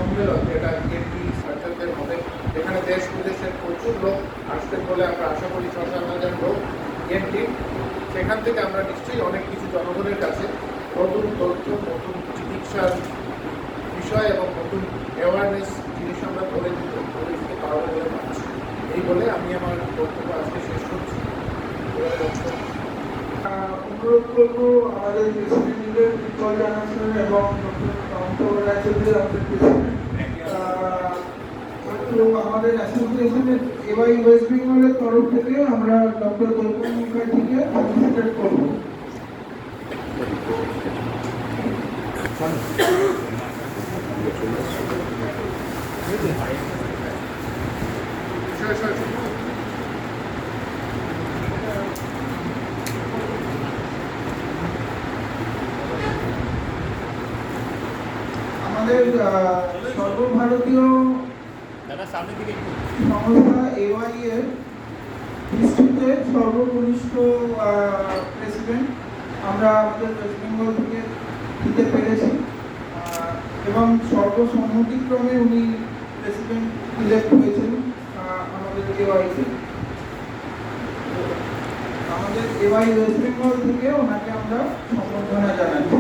সম্মেলন, যেটা ইএনটি সার্জনদের হবে, এখানে দেশ বিদেশের প্রচুর লোক আসবেন বলে আমরা আশা করি। 6-7,000 লোক ইএনটি। সেখান থেকে আমরা নিশ্চয়ই অনেক কিছু জনগণের কাছে নতুন তথ্য, নতুন চিকিৎসার বিষয় এবং নতুন অ্যাওয়ারনেস জিনিস আমরা করে দিতে পারবো বলে ভাবছি। এই বলে আমি আমার বক্তব্য আজকে শেষ করছি। অনুরোধ করবো আমাদের প্রেসিডেন্টের বিকল জানাচ্ছেন এবং আমাদের অ্যাসোসিয়েশনের এওয়াই ওয়েস্ট বেঙ্গলের তরফ থেকে আমরা ডক্টর কল্পনা মুখার্জিকে অ্যাপ্রিসিয়েট করবো। আমাদের সর্বভারতীয় সংস্থা এওয়াই এর হিস্ট্রিতে সর্বকনিষ্ঠ প্রেসিডেন্ট আমরা আমাদের ওয়েস্ট বেঙ্গল থেকে দিতে পেরেছি এবং সর্বসম্মতিক্রমে উনি প্রেসিডেন্ট ইলেক্ট হয়েছেন আমাদের এওয়াইতে। আমাদের এওয়াই ওয়েস্ট বেঙ্গল থেকে ওনাকে আমরা সম্বর্ধনা জানাচ্ছি।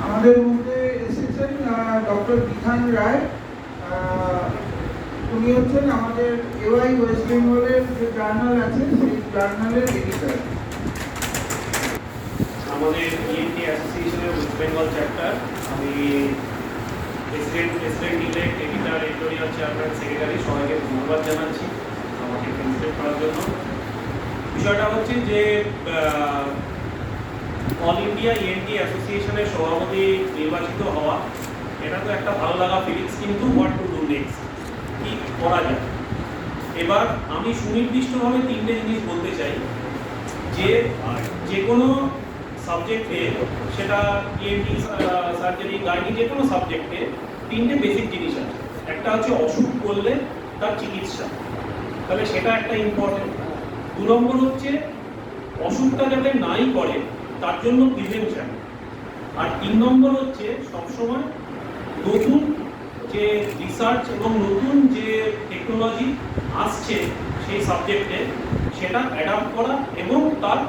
আমাদের মধ্যে এসেছেন ডক্টর বিধান রায়। উনি হচ্ছেন আমাদের এওয়াই ওয়েস্ট বেঙ্গলের যে জার্নাল আছে সেই জার্নালের এডিটর। আমাদের ইএনটি অ্যাসোসিয়েশনের ওয়েস্ট বেঙ্গল চ্যাপ্টার, আমি president elect, editor, editorial chairman, secretary, সবাইকে ধন্যবাদ জানাচ্ছি আমাকে ফেলিসিটেট করার জন্য। বিষয়টা হচ্ছে যে অল ইন্ডিয়া ইএনটি অ্যাসোসিয়েশনের সভাপতি নির্বাচিত হওয়া, এটা তো একটা ভালো লাগা ফিলিংস, কিন্তু হোয়াট টু ডু নেক্সট, কি করা যায়। এবার আমি সুনির্দিষ্টভাবে তিনটে জিনিস বলতে চাই যে কোনো সাবজেক্টে, সেটা ইএনটি, সার্জারি, গাইনি, যে কোনো সাবজেক্টে তিনটে বেসিক জিনিস আছে। একটা হচ্ছে অসুখ করলে তার চিকিৎসা, তাহলে সেটা একটা ইম্পর্টেন্ট। 2 নম্বর হচ্ছে অসুখটা যাতে নাই করে তার জন্য প্রিভেনশন। আর 3 নম্বর হচ্ছে সবসময় নতুন যে রিসার্চ এবং নতুন যে টেকনোলজি আসছে সেই সাবজেক্টে সেটা অ্যাডাপ্ট করা এবং তার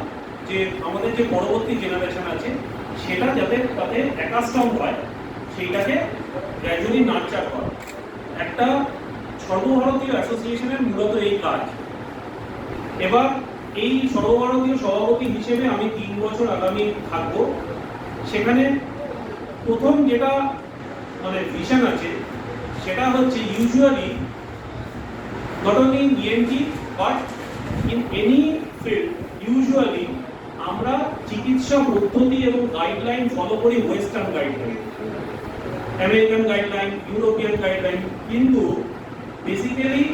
যে আমাদের যে পরবর্তী জেনারেশন আছে সেটা যাতে তাতে অ্যাকাস্টম হয়, সেইটাকে গ্র্যাজুয়ালি নার্চার করা। একটা সর্বভারতীয় অ্যাসোসিয়েশনের মূলত এই কাজ। এবার এই সর্বভারতীয় সভাপতি হিসেবে আমি 3 বছর আগামী থাকবো। সেখানে প্রথম যেটা ভিশন আছে সেটা হচ্ছে usually not only in ENT but in any field, usually আমরা চিকিৎসা পদ্ধতি এবং গাইডলাইন ফলো করি western guideline, American guideline, European guideline. কিন্তু বেসিক্যালি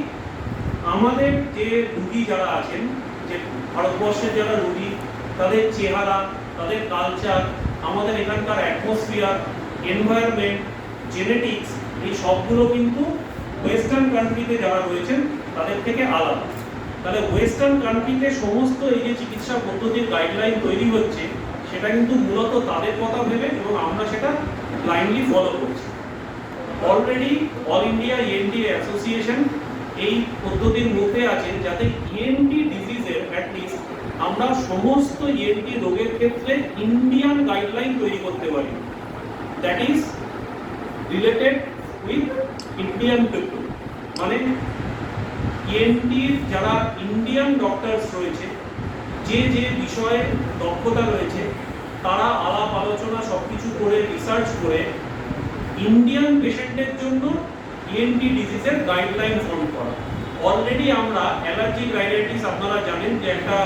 আমাদের যে রুগী যারা আছেন, যে ভারতবর্ষের যারা রুগী, তাদের চেহারা, তাদের কালচার, আমাদের এখানকার অ্যাটমসফিয়ার, এনভায়রনমেন্ট, জেনেটিক্স, এই সবগুলো কিন্তু ওয়েস্টার্ন কান্ট্রিতে যারা রয়েছেন তাদের থেকে আলাদা। তাহলে ওয়েস্টার্ন কান্ট্রিতে সমস্ত এই যে চিকিৎসা পদ্ধতির গাইডলাইন তৈরি হচ্ছে সেটা কিন্তু মূলত তাদের কথা ভেবে এবং আমরা সেটা ব্লাইন্ডলি ফলো করছি। Already all India ENT association এই পদ্ধতির মধ্যে আছে যাতে ইএনটি ডিজিজের অ্যাটলিস্ট আমরা সমস্ত ইএনটি রোগের ক্ষেত্রে ইন্ডিয়ান গাইডলাইন তৈরি করতে পারি, that is related with Indian people. মানে ইএনটির যারা ইন্ডিয়ান ডক্টরস রয়েছে, যে যে বিষয়ে দক্ষতা রয়েছে, তারা আলাপ আলোচনা সবকিছু করে রিসার্চ করে ইন্ডিয়ান পেশেন্টের জন্য ইএনটি ডিজিজের গাইডলাইন ফর্ম করা। অলরেডি আমরা অ্যালার্জিক রাইনাইটিস, আপনারা জানেন যে একটা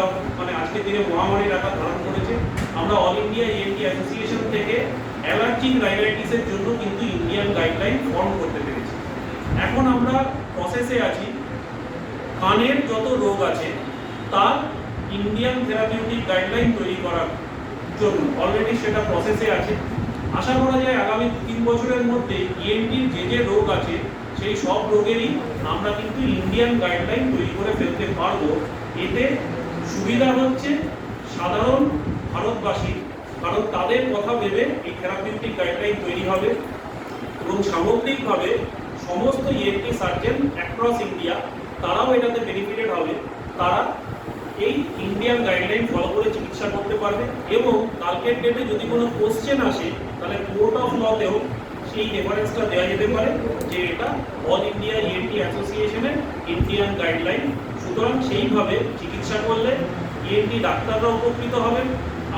আজকের দিনে মহামারীর আকার ধারণ করেছে। আমরা অল ইন্ডিয়া ইএনটি অ্যাসোসিয়েশন থেকে অ্যালার্জিক রাইনাইটিসের জন্য কিন্তু ইন্ডিয়ান গাইডলাইন ফর্ম করতে পেরেছি। এখন আমরা প্রসেসে আছি কানের যত রোগ আছে তার ইন্ডিয়ান থেরাপিউটিক গাইডলাইন তৈরি করার জন্য অলরেডি সেটা প্রসেসে আছে। আশা করা যায় আগামী 3 বছরের মধ্যে ইএনটির যে রোগ আছে সেই সব রোগেরই আমরা কিন্তু ইন্ডিয়ান গাইডলাইন তৈরি করে ফেলতে পারবো। এতে সুবিধা হচ্ছে সাধারণ ভারতবাসী, কারণ তাদের কথা ভেবে এই থেরাপিউটিক গাইডলাইন তৈরি হবে এবং সামগ্রিকভাবে সমস্ত ইএনটি সার্জন অ্যাক্রস ইন্ডিয়া তারাও এটাতে বেনিফিটেড হবে। তারা এই ইন্ডিয়ান গাইডলাইন ফলো করে চিকিৎসা করতে পারবে এবং কালকের ডেটে যদি কোনো কোশ্চেন আসে তাহলে কোর্ট অফ লতেও সেই রেফারেন্সটা দেওয়া যেতে পারে যে এটা অল ইন্ডিয়া ইএনটি অ্যাসোসিয়েশনের ইন্ডিয়ান গাইডলাইন। সুতরাং সেইভাবে চিকিৎসা করলে ইএনটি ডাক্তাররা উপকৃত হবেন,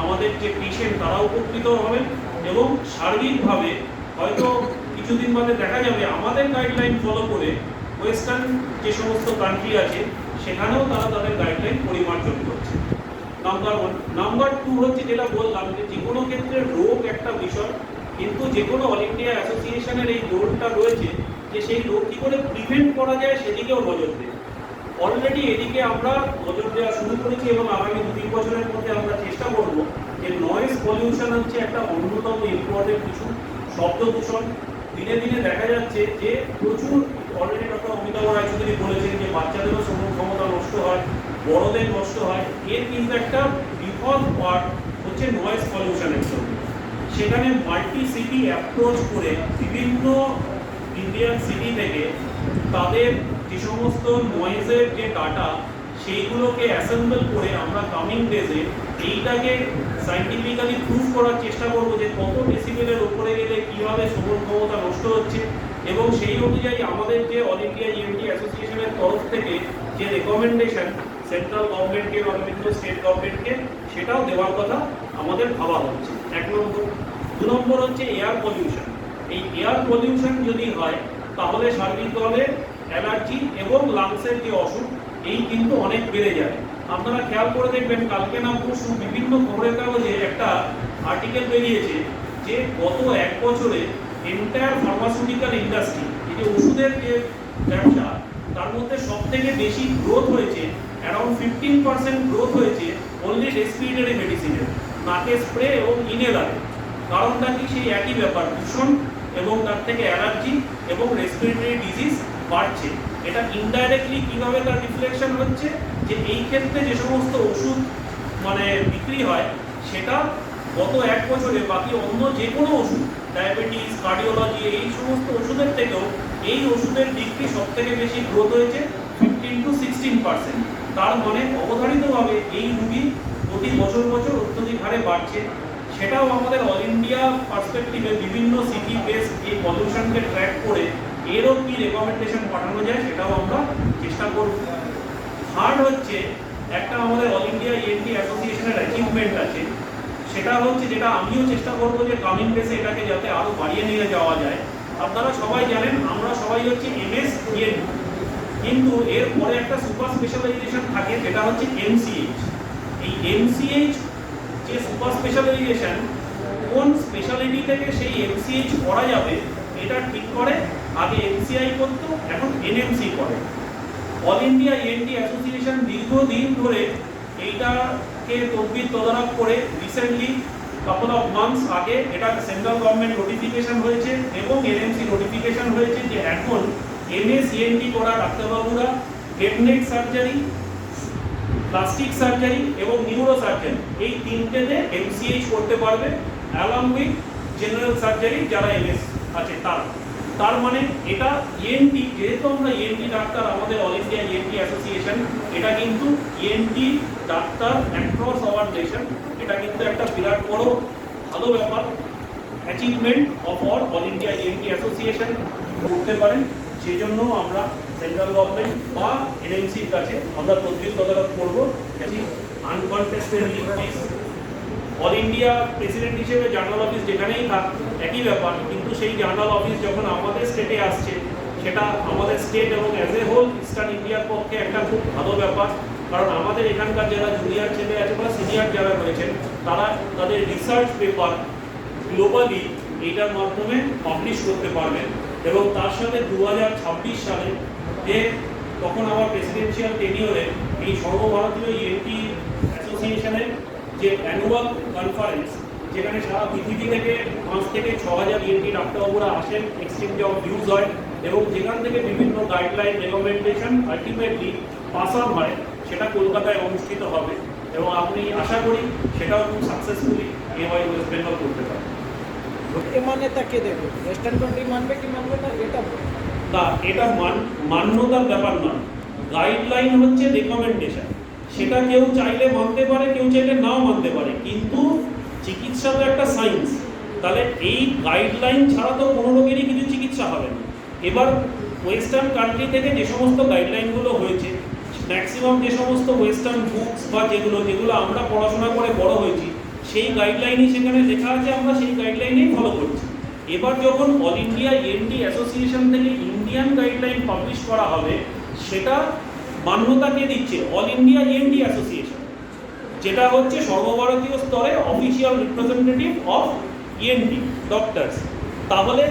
আমাদের যে পেশেন্ট তারা উপকৃত হবেন এবং সার্বিকভাবে হয়তো কিছুদিন বাদে দেখা যাবে আমাদের গাইডলাইন ফলো করে ওয়েস্টার্ন যে সমস্ত কান্ট্রি আছে সেখানেও তারা তাদের গাইডলাইন পরিমার্জন করছে। নাম্বার 1। নাম্বার 2 হচ্ছে যেটা বললাম যে কোনো ক্ষেত্রে রোগ একটা বিষয়, কিন্তু যে কোনো অল ইন্ডিয়া অ্যাসোসিয়েশনের এই গোলটা রয়েছে যে সেই রোগ কী করে প্রিভেন্ট করা যায় সেদিকেও নজর দেয়। অলরেডি এদিকে আমরা নজর দেওয়া শুরু করেছি এবং আগামী 2-3 বছরের মধ্যে আমরা চেষ্টা করব যে নয়েজ পলিউশন হচ্ছে একটা অন্যতম ইম্পর্টেন্ট কিছু। শব্দ দূষণ দিনে দিনে দেখা যাচ্ছে যে প্রচুর, অলরেডি ডক্টর অমিতাভ রায় চৌধুরী বলেছেন যে বাচ্চাদেরও শ্রবণ ক্ষমতা নষ্ট হয়, বড়দের নষ্ট হয়। এর কিন্তু একটা বিপদ পার্ট হচ্ছে নয়েজ পলিউশনের জন্য। সেখানে মাল্টি সিটি অ্যাপ্রোচ করে বিভিন্ন ইন্ডিয়ান সিটি থেকে তাদের যে সমস্ত নয়েজের যে ডাটা সেইগুলোকে অ্যাসেম্বল করে আমরা কামিং ডেজে এইটাকে সাইন্টিফিক্যালি প্রুভ করার চেষ্টা করবো যে কত ডেসিবেলের ওপরে গেলে কীভাবে শ্রবণ ক্ষমতা নষ্ট হচ্ছে এবং সেই অনুযায়ী আমাদের যে অল ইন্ডিয়া ইএনটি অ্যাসোসিয়েশনের তরফ থেকে যে রেকমেন্ডেশন সেন্ট্রাল গভর্নমেন্টকে বা বিভিন্ন স্টেট গভর্নমেন্টকে সেটাও দেওয়ার কথা আমাদের ভাবা হচ্ছে। 1 নম্বর। 2 নম্বর হচ্ছে এয়ার পলিউশন। এই এয়ার পলিউশন যদি হয় তাহলে সার্বিকভাবে অ্যালার্জি এবং লাংসের যে অসুখ এই কিন্তু অনেক বেড়ে যায়। আপনারা খেয়াল করে দেখবেন কালকে না পরশু বিভিন্ন খবরের কাগজে একটা আর্টিকেল বেরিয়েছে যে গত 1 বছরে এন্টায়ার ফার্মাসিউটিক্যাল ইন্ডাস্ট্রি, এই যে ওষুধের যে ব্যবসা, তার মধ্যে সব থেকে বেশি গ্রোথ হয়েছে, অ্যারাউন্ড 15% গ্রোথ হয়েছে অনলি রেসপিরেটরি মেডিসিনের, নাকে স্প্রে এবং ইনহেলারে। কারণটা কি? সেই একই ব্যাপার, দূষণ এবং তার থেকে অ্যালার্জি এবং রেসপিরেটরি ডিজিজ বাড়ছে। এটা ইনডাইরেক্টলি কীভাবে তার রিফ্লেকশন হচ্ছে যে এই ক্ষেত্রে যে সমস্ত ওষুধ বিক্রি হয় সেটা গত 1 বছরে বাকি অন্য যে কোনো ওষুধ, ডায়াবেটিস, কার্ডিওলজি, এই সমস্ত ওষুধের থেকেও এই ওষুধের বিক্রি সব থেকে বেশি গ্রোথ হয়েছে 15 to 16%। তার মানে অবধারিতভাবে এই রুগী প্রতি বছর অত্যধিক হারে বাড়ছে। সেটাও আমাদের অল ইন্ডিয়া পার্সপেক্টিভে বিভিন্ন সিটি বেস এই পলিউশনকে ট্র্যাক করে এরও কি রেকমেন্ডেশন পাঠানো যায় সেটাও আমরা চেষ্টা করব। থার্ড হচ্ছে একটা আমাদের অল ইন্ডিয়া ইএনটি অ্যাসোসিয়েশনের অ্যাচিভমেন্ট আছে, সেটা হচ্ছে যেটা আমিও চেষ্টা করব যে কামিং ডেসে এটাকে যাতে আরও বাড়িয়ে নিয়ে যাওয়া যায়। আপনারা সবাই জানেন আমরা সবাই হচ্ছে এমএস ইএনটি, কিন্তু এর পরে একটা সুপার স্পেশালাইজেশন থাকে যেটা হচ্ছে এমসিএইচ। এই এমসিএইচ যে সুপার স্পেশালাইজেশন, কোন স্পেশালিটি থেকে সেই এমসিএইচ করা যাবে এটা ঠিক করে আগে এমসিআই করতো, এখন এনএমসি করে। অল ইন্ডিয়া ইএনটি অ্যাসোসিয়েশন দীর্ঘদিন ধরে এইটাকে তদারক করে রিসেন্টলি কাপল অফ মান্থস আগে এটা সেন্ট্রাল গভর্নমেন্ট নোটিফিকেশন হয়েছে এবং এনএমসি নোটিফিকেশন হয়েছে যে এখন এমএস ইএনটি করা ডাক্তারবাবুরা head neck surgery, plastic surgery এবং নিউরো সার্জারি এই 3টেতে এমসিএইচ করতে পারবে অ্যালং উইথ জেনারেল সার্জারি যারা এমএস আছে তারা। তার মানে এটা ইএনটি, যেহেতু আমরা ইএনটি ডাক্তার, আমাদের অল ইন্ডিয়া ইএনটি অ্যাসোসিয়েশন, এটা কিন্তু ENT doctor across hour nation, এটা কিন্তু একটা বিরাট বড় ভালো ব্যাপার, achievement of all India ENT association করতে পারেন। সেই জন্য আমরা সেন্ট্রাল গভর্নমেন্ট বা এনএমসির কাছে আমরা তদারক করবো। Uncontested list all India president হিসেবে জার্নাল অফিস যেখানেই থাক একই ব্যাপার, কিন্তু সেই জার্নাল অফিস যখন আমাদের স্টেটে আসছে সেটা আমাদের স্টেট এবং অ্যাজ এ হোল ইস্টার্ন ইন্ডিয়ার পক্ষে একটা খুব ভালো ব্যাপার। কারণ আমাদের এখানকার যারা জুনিয়র ছেলে আছে বা সিনিয়র যারা রয়েছেন তারা তাদের রিসার্চ পেপার গ্লোবালি এইটার মাধ্যমে পাবলিশ করতে পারবেন। এবং তার সাথে 2026 সালে যে তখন আমার প্রেসিডেন্সিয়াল টেনিওরে এই সর্বভারতীয় ইএনটি অ্যাসোসিয়েশনের যে অ্যানুয়াল কনফারেন্স, যেখানে সারা পৃথিবী থেকে 5 থেকে 6,000 ইএনটি ডাক্তারবাবুরা আসেন, এক্সচেঞ্জ অফ ভিউজ হয় এবং যেখান থেকে বিভিন্ন guideline recommendation ultimately pass out হয়, সেটা কলকাতায় অনুষ্ঠিত হবে এবং আপনি আশা করি সেটাও খুব সাকসেসফুলি এওয়াই ওয়েস্ট বেঙ্গল করতে পারবে। এ মান্যতা কে দেবে? ওয়েস্টার্ন কান্ট্রি মানবে কি মানবে না এটা তা এটা মান্যতার ব্যাপার নয়, গাইডলাইন হচ্ছে রেকমেন্ডেশন। সেটা কেউ চাইলে মানতে পারে, কেউ চাইলে নাও মানতে পারে, কিন্তু চিকিৎসা তো একটা সায়েন্স। তাহলে এই গাইডলাইন ছাড়া তো কোনো রোগেরই কিছু চিকিৎসা হবে না। এবার ওয়েস্টার্ন কান্ট্রি থেকে যে সমস্ত গাইডলাইনগুলো হয়েছে, ম্যাক্সিমাম যে সমস্ত ওয়েস্টার্ন বুকস বা যেগুলো আমরা পড়াশোনা করে বড় হয়েছি, সেই গাইডলাইনই সেখানে লেখা আছে, আমরা সেই গাইডলাইনেই ফলো করছি। এবার যখন অল ইন্ডিয়া ইএনটি অ্যাসোসিয়েশন থেকে ইন্ডিয়ান গাইডলাইন পাবলিশ করা হবে, সেটা মান্যতা কে দিচ্ছে? অল ইন্ডিয়া ইএনটি অ্যাসোসিয়েশন, যেটা হচ্ছে সর্বভারতীয় স্তরে official representative of ENT doctors. তাহলে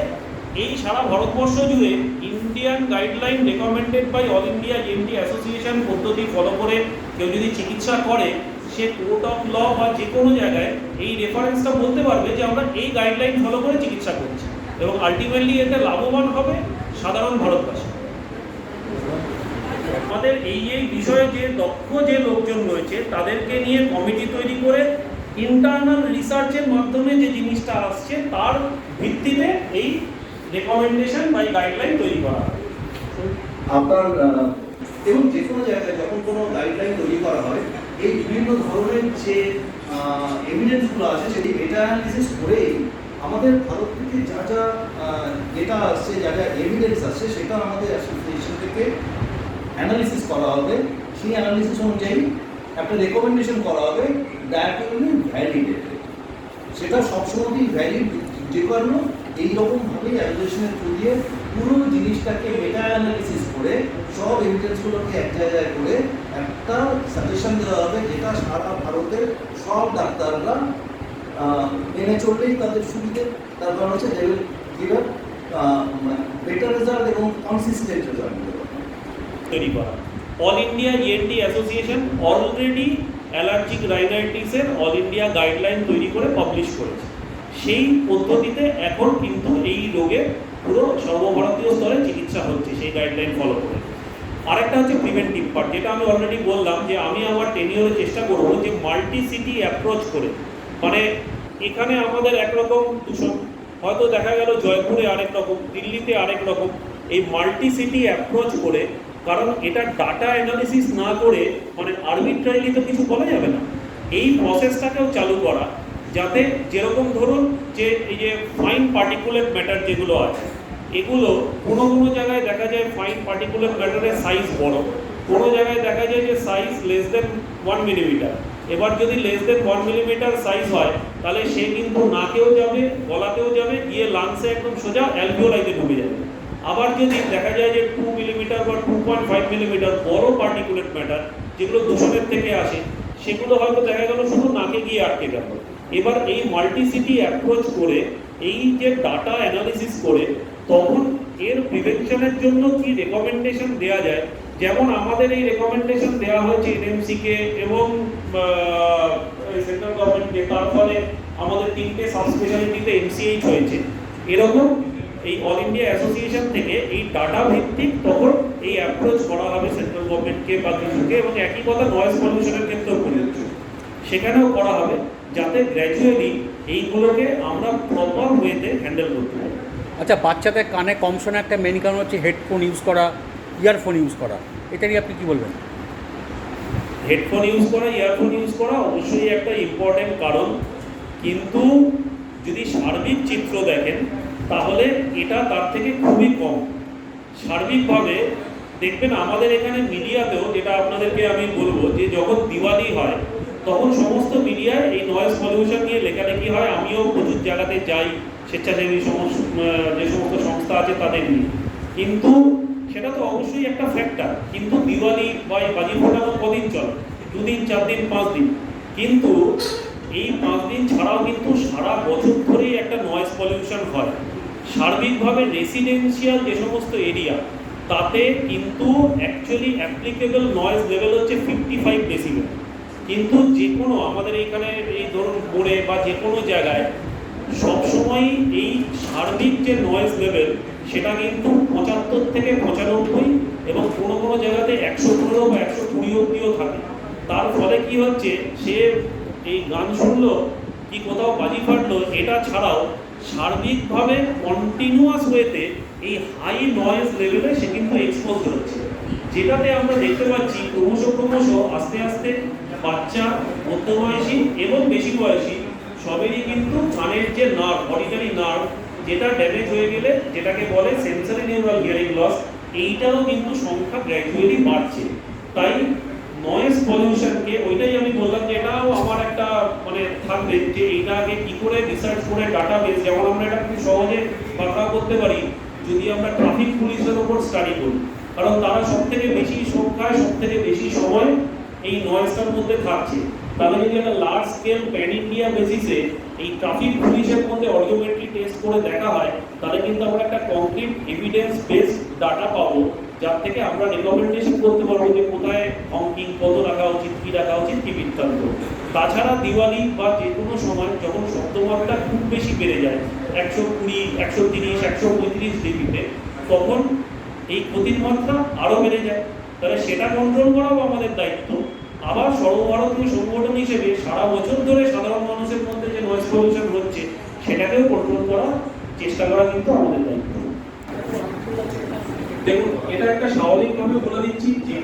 এই সারা ভারতবর্ষ জুড়ে Indian guideline recommended by all India ENT association পদ্ধতি ফলো করে কেউ যদি চিকিৎসা করে, সে কোর্ট অফ ল বা যে কোনো জায়গায় এই রেফারেন্সটা বলতে পারবে যে আমরা এই গাইডলাইন ফলো করে চিকিৎসা করছি, এবং আলটিমেটলি এতে লাভবান হবে সাধারণ ভারতবাসী। আমাদের এই বিষয়ে যে দক্ষ যে লোকজন রয়েছে, তাদেরকে নিয়ে কমিটি তৈরি করে ইন্টারনাল রিসার্চের মাধ্যমে যে জিনিসটা আসছে তার ভিত্তিতে এই রেকমেন্ডেশন বা গাইডলাইন তৈরি করা হয়। আপনার এবং যে কোনো জায়গায় যখন কোনো গাইডলাইন তৈরি করা হয়, এই বিভিন্ন ধরনের যে এভিডেন্সগুলো আছে সেটি মেটা অ্যানালিসিস করেই আমাদের ভারত থেকে যা যা ডেটা আসছে, যা যা এভিডেন্স আসছে, সেটা আমাদের অ্যাসোসিয়েশন থেকে অ্যানালিসিস করা হবে। সেই অ্যানালিসিস অনুযায়ী একটা রেকমেন্ডেশন করা হবে, দ্যাট উইল বি ভ্যালিডেটেড। সেটা সবসময়ই ভ্যালিড, যে কারণে এইরকমভাবেই অ্যাসোসিয়েশনের থ্রু দিয়ে পুরো জিনিসটাকে মেটা অ্যানালিসিস করে সব এভিডেন্সগুলোকে এক জায়গায় করে একটা সাজেশন দেওয়া হবে, যেটা সারা ভারতের সব ডাক্তাররা মেনে চললেই তাদের সুবিধে। তার কারণ হচ্ছে they will give better result এবং কনসিস্টেন্ট রেজাল্ট তৈরি করা। All India ENT association already allergic রাইনাইটিসের অল ইন্ডিয়া গাইডলাইন তৈরি করে পাবলিশ করেছে। সেই পদ্ধতিতে এখন কিন্তু এই রোগের পুরো সর্বভারতীয় স্তরে চিকিৎসা হচ্ছে সেই গাইডলাইন ফলো করে। আরেকটা হচ্ছে প্রিভেন্টিভ পার্ট, যেটা আমি অলরেডি বললাম যে আমি আমার টেনিওরে চেষ্টা করব যে মাল্টি সিটি অ্যাপ্রোচ করে, মানে এখানে আমাদের একরকম দূষণ, হয়তো দেখা গেল জয়পুরে আরেক রকম, দিল্লিতে আরেক রকম, এই মাল্টি সিটি অ্যাপ্রোচ করে, কারণ এটা ডাটা অ্যানালিসিস না করে মানে আরবিট্রারিলি তো কিছু বলা যাবে না। এই প্রসেসটাকেও চালু করা, যাতে যেরকম ধরুন যে এই যে ফাইন পার্টিকুলেট ম্যাটার যেগুলো আছে, এগুলো কোনো জায়গায় দেখা যায় ফাইন পার্টিকুলেট ম্যাটারের সাইজ বড়, কোনো জায়গায় দেখা যায় যে সাইজ লেস দেন 1 মিলিমিটার। এবার যদি লেস দেন 1 মিলিমিটার সাইজ হয়, তাহলে সে কিন্তু নাকেও যাবে, গলাতেও যাবে, গিয়ে লাংসে একদম সোজা অ্যালভিওলাইতে ঢুকে যাবে। আবার যদি দেখা যায় যে 2 মিলিমিটার বা 2.5 মিলিমিটার বড় পার্টিকুলেট ম্যাটার, যেগুলো দূষণের থেকে আসে, সেগুলো হয়তো দেখা গেল শুধু নাকে গিয়ে আটকে গেল। এবার এই মাল্টিসিটি অ্যাপ্রোচ করে এই যে ডাটা অ্যানালিসিস করে, তখন এর প্রিভেনশনের জন্য কি রেকমেন্ডেশন দেওয়া যায়, যেমন আমাদের এই রেকমেন্ডেশন দেওয়া হয়েছে এনএমসিকে এবং সেন্ট্রাল গভর্নমেন্টকে, তার ফলে আমাদের 3টে সাবস্পেশালিটিতে এমসিএইচ হয়েছে। এরকম এই অল ইন্ডিয়া অ্যাসোসিয়েশন থেকে এই ডাটা ভিত্তিক তখন এই অ্যাপ্রোচ করা হবে সেন্ট্রাল গভর্নমেন্টকে বা কিছুকে, এবং একই কথা নয়েজ পলিউশনের ক্ষেত্রেও করেছে, সেখানেও করা হবে, যাতে গ্র্যাজুয়ালি এইগুলোকে আমরা প্রপার ওয়েতে হ্যান্ডেল করতে পারি। আচ্ছা, বাচ্চাদের কানে কম শোনা একটা মেন কারণ হচ্ছে হেডফোন ইউজ করা, ইয়ারফোন ইউজ করা, এটা নিয়ে আপনি কী বলবেন? হেডফোন ইউজ করা, ইয়ারফোন ইউজ করা অবশ্যই একটা ইম্পর্টেন্ট কারণ, কিন্তু যদি সার্বিক চিত্র দেখেন তাহলে এটা তার থেকে খুবই কম। সার্বিকভাবে দেখবেন আমাদের এখানে মিডিয়াতেও, যেটা আপনাদেরকে আমি বলবো, যে যখন দিওয়ালি হয় তখন সমস্ত মিডিয়ায় এই নয়েজ পলিউশন নিয়ে লেখালেখি হয়। আমিও প্রচুর জায়গাতে যাই, স্বেচ্ছাসেবী যে সমস্ত সংস্থা আছে তাদের নিয়ে, কিন্তু সেটা তো অবশ্যই একটা ফ্যাক্টর। কিন্তু দিওয়ালি বা বাজি ফোটানো কদিন চলে? 2 দিন, 4 দিন, 5 দিন। কিন্তু এই 5 দিন ছাড়াও কিন্তু সারা বছর ধরেই একটা নয়েজ পলিউশন হয়। সার্বিকভাবে রেসিডেন্সিয়াল যে সমস্ত এরিয়া, তাতে কিন্তু অ্যাকচুয়ালি অ্যাপ্লিকেবল নয়েজ লেভেল হচ্ছে 55 ডেসিবেল, কিন্তু যে কোনো আমাদের এইখানে এই ধরুন বোর্ডে বা যে কোনো জায়গায় সবসময় এই সার্বিক যে নয়েজ লেভেল সেটা কিন্তু 75 থেকে 95 এবং কোনো কোনো জায়গাতে 115 বা 120 অব্দিও থাকে। তার ফলে কি হচ্ছে, সে এই গান শুনলো কি কোথাও বাজি ফাটলো, এটা ছাড়াও সার্বিকভাবে কন্টিনিউয়াস ওয়েতে এই হাই নয়েজ লেভেলে সে কিন্তু এক্সপোজ হচ্ছে, যেটাতে আমরা দেখতে পাচ্ছি ক্রমশ আস্তে আস্তে বাচ্চা, মধ্যবয়সী এবং বেশি বয়সী সবেরই কিন্তু কানের যে নার্ভ, অডিটরি নার্ভ, যেটা ড্যামেজ হয়ে গেলে যেটাকে বলে সেন্সরি নিউরাল হিয়ারিং লস, এইটারও কিন্তু সংখ্যা গ্র্যাজুয়ালি বাড়ছে। তাই নয়েজ পলিউশনকে, ওইটাই আমি বললাম যে এটাও আমার একটা মানে থাকবে যে এইটাকে কি করে রিসার্চ করে ডাটাবেস, যেমন আমরা এটা খুব সহজে বাঁকা করতে পারি যদি আমরা ট্রাফিক পুলিশের ওপর স্টাডি করি, কারণ তারা সব থেকে বেশি সংখ্যায় সব থেকে বেশি সময় এই নয়েজটার মধ্যে থাকছে। তাহলে যদি একটা লার্জ স্কেল প্যান ইন্ডিয়া বেসিসে এই ট্রাফিক পুলিশের মধ্যে অডিওমেট্রি টেস্ট করে দেখা হয়, তাহলে কিন্তু আমরা একটা কংক্রিট এভিডেন্স বেসড ডাটা পাবো, যার থেকে আমরা রেকমেন্ডেশন করতে পারবো যে কোথায় হংকিং কত রাখা উচিত, কি রাখা উচিত, কি বৃত্তান্ত। তাছাড়া দিওয়ালি বা যে কোনো সময় যখন শব্দমাত্রা খুব বেশি বেড়ে যায় 120, 130, 135 ডিবিতে, তখন এই ক্ষতির মাত্রা আরও বেড়ে যায়। তাহলে সেটা কন্ট্রোল করাও আমাদের দায়িত্ব। আবার সর্বভারতীয় সংগঠন হিসেবে সারা বছর ধরে সাধারণ মানুষের মধ্যে যে নয়েজ পলিউশন হচ্ছে সেটাকেও কন্ট্রোল করার চেষ্টা করা কিন্তু আমাদের দায়িত্ব। দেখুন, এটা একটা স্বাভাবিকভাবে বলে দিচ্ছি, যে